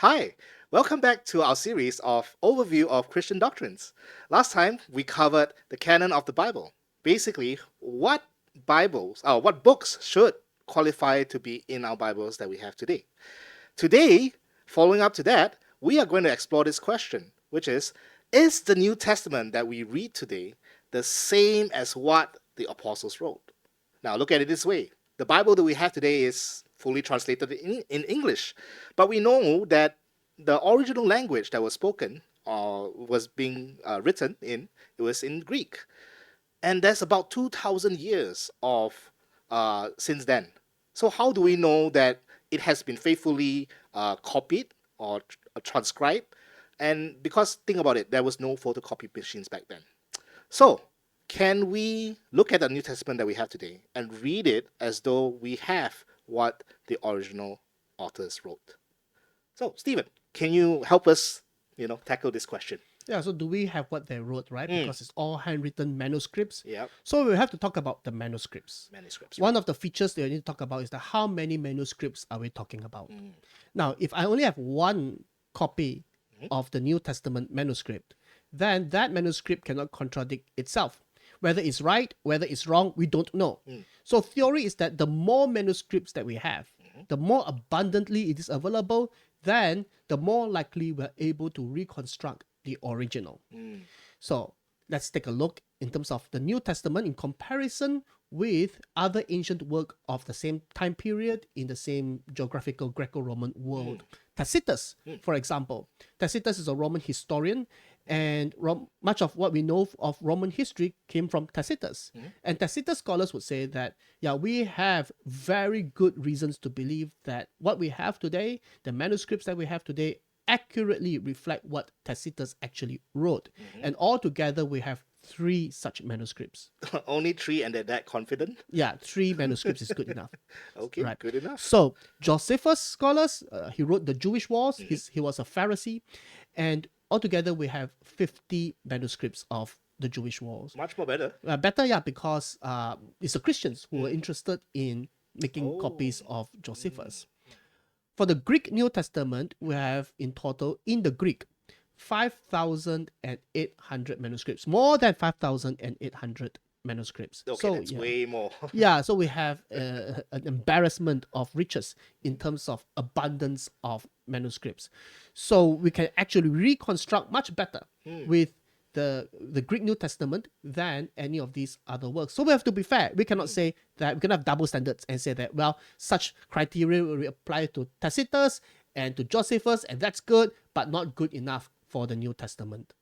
Hi, welcome back to our series of overview of Christian doctrines. Last time we covered the canon of the Bible. Basically, what books should qualify to be in our Bibles that we have today. Today, following up to that, we are going to explore this question, which is the New Testament that we read today the same as what the apostles wrote? Now, look at it this way. The Bible that we have today is fully translated in English, but we know that the original language that was spoken or was being written in, it was in Greek. And there's about 2,000 years of since then. So how do we know that it has been faithfully copied or transcribed? And because think about it, there was no photocopy machines back then. So can we look at the New Testament that we have today and read it as though we have what the original authors wrote? So, Stephen, can you help us, tackle this question? Yeah, so do we have what they wrote, right? Because it's all handwritten manuscripts. Yeah, So we have to talk about the manuscripts. manuscripts. One of the features that we need to talk about is how many manuscripts are we talking about? Now, if I only have one copy of the New Testament manuscript, then that manuscript cannot contradict itself. Whether it's right, whether it's wrong, we don't know. So theory is that the more manuscripts that we have, the more abundantly it is available, then the more likely we're able to reconstruct the original. So let's take a look in terms of the New Testament in comparison with other ancient work of the same time period in the same geographical Greco-Roman world. Tacitus, for example. Tacitus is a Roman historian, and much of what we know of Roman history came from Tacitus. And Tacitus scholars would say that, yeah, we have very good reasons to believe that what we have today, the manuscripts that we have today, accurately reflect what Tacitus actually wrote. And altogether, we have 3 such manuscripts. Only 3 and they're that confident? Yeah, 3 manuscripts is good enough. Okay, Right. good enough. So Josephus scholars, he wrote the Jewish Wars. He was a Pharisee, and altogether we have 50 manuscripts of the Jewish Wars. Much more better. Better, yeah, because it's the Christians who were interested in making copies of Josephus. For the Greek New Testament, we have in total, in the Greek, 5,800 manuscripts, more than 5,800 manuscripts. Okay, so that's yeah. way more. Yeah, so we have an embarrassment of riches in terms of abundance of manuscripts. So we can actually reconstruct much better with the Greek New Testament than any of these other works. So we have to be fair. We cannot say that we can have double standards and say that, well, such criteria will apply to Tacitus and to Josephus, and that's good, but not good enough for the New Testament,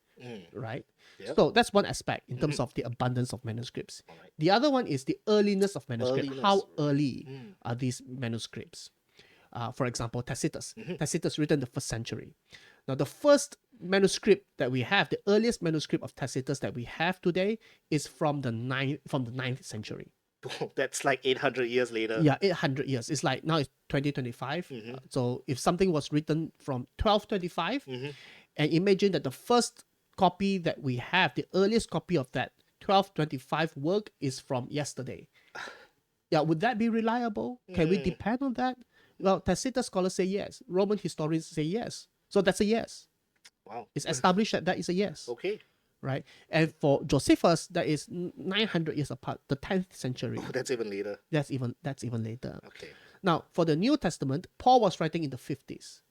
right? Yep. So that's one aspect in terms of the abundance of manuscripts. Alright. The other one is the earliness of manuscripts. Earliness. How early are these manuscripts? For example, Tacitus. Tacitus written in the 1st century. Now, the first manuscript that we have, the earliest manuscript of Tacitus that we have today, is from the 9th century. That's like 800 years later. Yeah, 800 years. It's like now it's 2025. So if something was written from 1225, and imagine that the first copy that we have, the earliest copy of that 1225 work is from yesterday. Yeah, would that be reliable? Can we depend on that? Well, Tacitus scholars say yes. Roman historians say yes. So that's a yes. Wow. It's established that that is a yes. Okay. Right? And for Josephus, that is 900 years apart, the 10th century. Oh, that's even later. That's even later. Okay. Now, for the New Testament, Paul was writing in the 50s.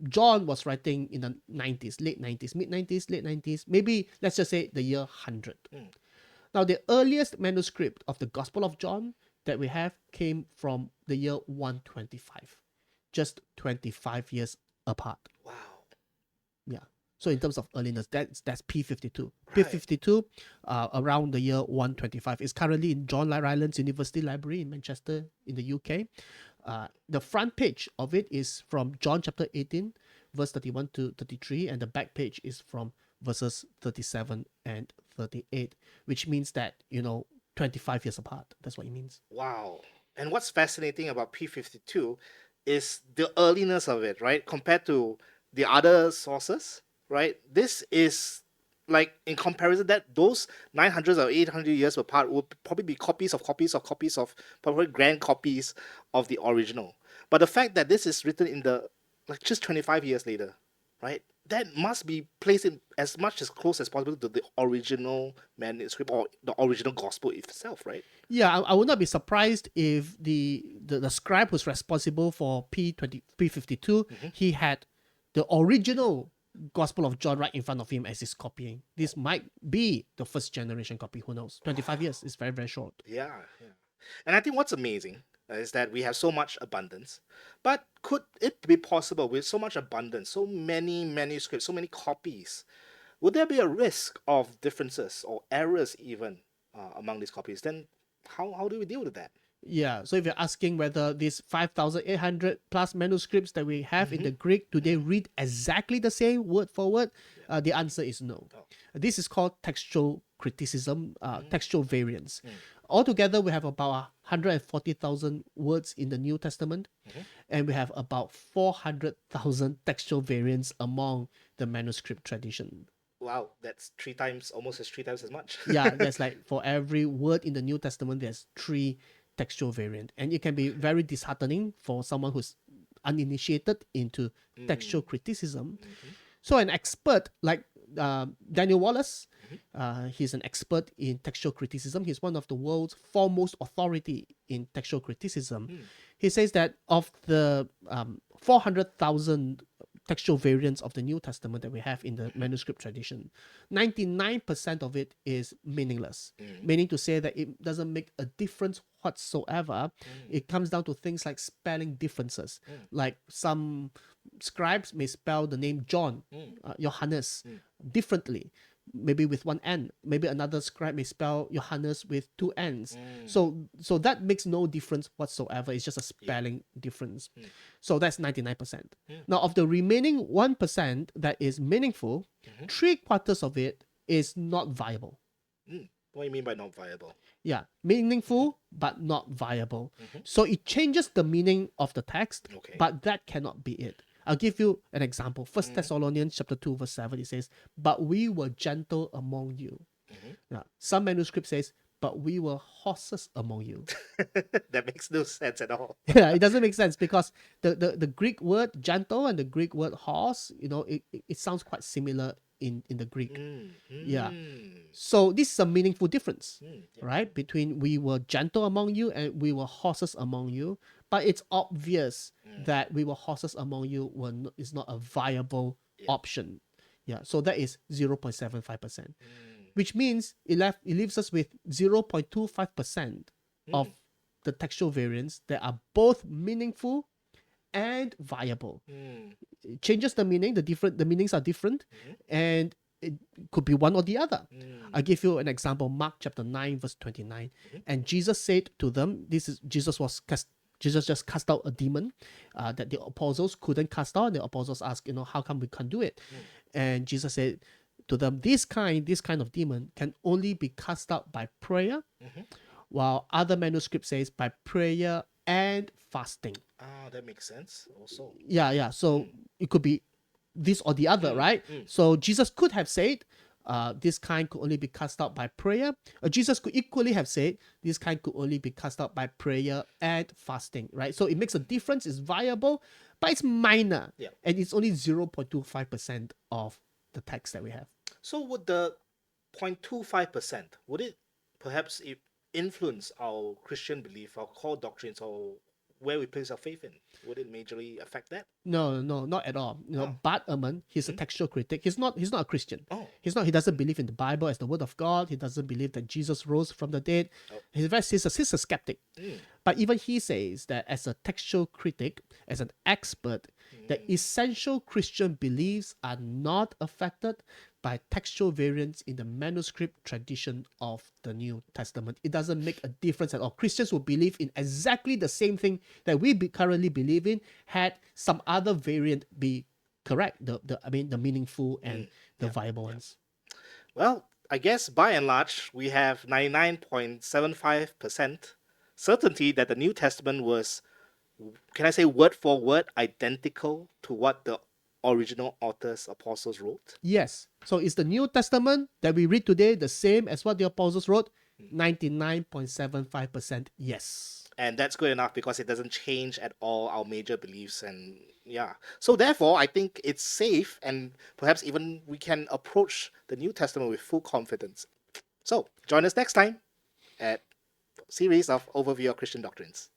John was writing in the 90s, late 90s, mid 90s, late 90s, maybe let's just say the year 100. Now, the earliest manuscript of the Gospel of John that we have came from the year 125, just 25 years apart. Wow. Yeah. So in terms of earliness, that's P52. Right. P52, around the year 125, is currently in John Rylands University Library in Manchester, in the UK. The front page of it is from John chapter 18, verse 31 to 33, and the back page is from verses 37 and 38, which means that, 25 years apart. That's what it means. Wow. And what's fascinating about P52 is the earliness of it, right? Compared to the other sources, right? This is like in comparison that those 900 or 800 years apart would probably be copies of probably grand copies of the original. But the fact that this is written in the like just 25 years later, right? That must be placed in as much as close as possible to the original manuscript or the original gospel itself, right? Yeah, I would not be surprised if the scribe who's responsible for P52, he had the original Gospel of John right in front of him as he's copying. This might be the first generation copy. Who knows? 25 years is very, very short. Yeah, yeah. And I think what's amazing is that we have so much abundance. But could it be possible with so much abundance, so many manuscripts, so many copies, would there be a risk of differences or errors even among these copies? Then how do we deal with that? Yeah, so if you're asking whether these 5,800 plus manuscripts that we have in the Greek, do they read exactly the same word for word? The answer is no. Oh. This is called textual criticism, textual variance. Altogether, we have about 140,000 words in the New Testament, and we have about 400,000 textual variants among the manuscript tradition. Wow, that's almost 3 times as much. Yeah, that's like for every word in the New Testament, there's 3 textual variant, and it can be very disheartening for someone who's uninitiated into textual criticism. So an expert like Daniel Wallace, he's an expert in textual criticism. He's one of the world's foremost authority in textual criticism. He says that of the 400,000 textual variants of the New Testament that we have in the manuscript tradition, 99% of it is meaningless, meaning to say that it doesn't make a difference whatsoever. It comes down to things like spelling differences. Like some scribes may spell the name John, Johannes, differently, maybe with one N. Maybe another scribe may spell Johannes with 2 N's. So that makes no difference whatsoever. It's just a spelling difference. So that's 99%. Now, of the remaining 1% that is meaningful, 3/4 of it is not viable. What do you mean by not viable? Yeah, meaningful but not viable. So it changes the meaning of the text, Okay. but that cannot be it. I'll give you an example. 1 Thessalonians chapter 2, verse 7, it says, "But we were gentle among you." Now, some manuscript says, "But we were horses among you." That makes no sense at all. Yeah, it doesn't make sense because the Greek word gentle and the Greek word horse, it sounds quite similar in the Greek. Yeah. So this is a meaningful difference, right? Between we were gentle among you and we were horses among you. But it's obvious that we were horses among you is not a viable option. Yeah. So that is 0.75%, which means it leaves us with 0.25% of the textual variants that are both meaningful and viable. It changes the meaning, the meanings are different, and it could be one or the other. I'll give you an example. Mark chapter 9, verse 29. And Jesus said to them, Jesus just cast out a demon that the apostles couldn't cast out. The apostles asked, how come we can't do it? And Jesus said to them, this kind of demon can only be cast out by prayer, while other manuscript says by prayer and fasting. Ah, that makes sense also. Yeah. So it could be this or the other, right? So Jesus could have said, this kind could only be cast out by prayer. Jesus could equally have said, this kind could only be cast out by prayer and fasting, right? So it makes a difference. It's viable, but it's minor. Yeah. And it's only 0.25% of the text that we have. So would the 0.25%, would it perhaps influence our Christian belief, our core doctrines, or where we place our faith in? Would it majorly affect that? No, not at all. Bart Ehrman, he's a textual critic. He's not a Christian. Oh. He doesn't believe in the Bible as the word of God. He doesn't believe that Jesus rose from the dead. He's a skeptic. But even he says that as a textual critic, as an expert, the essential Christian beliefs are not affected by textual variants in the manuscript tradition of the New Testament. It doesn't make a difference at all. Christians will believe in exactly the same thing that we currently believe in had some other variant be correct, the meaningful and the viable ones. Well, I guess by and large, we have 99.75% certainty that the New Testament was, can I say word for word, identical to what the original authors, apostles wrote? Yes. So is the New Testament that we read today the same as what the apostles wrote? 99.75% yes. And that's good enough because it doesn't change at all our major beliefs. And yeah, so therefore I think it's safe, and perhaps even we can approach the New Testament with full confidence. So join us next time at series of Overview of Christian Doctrines.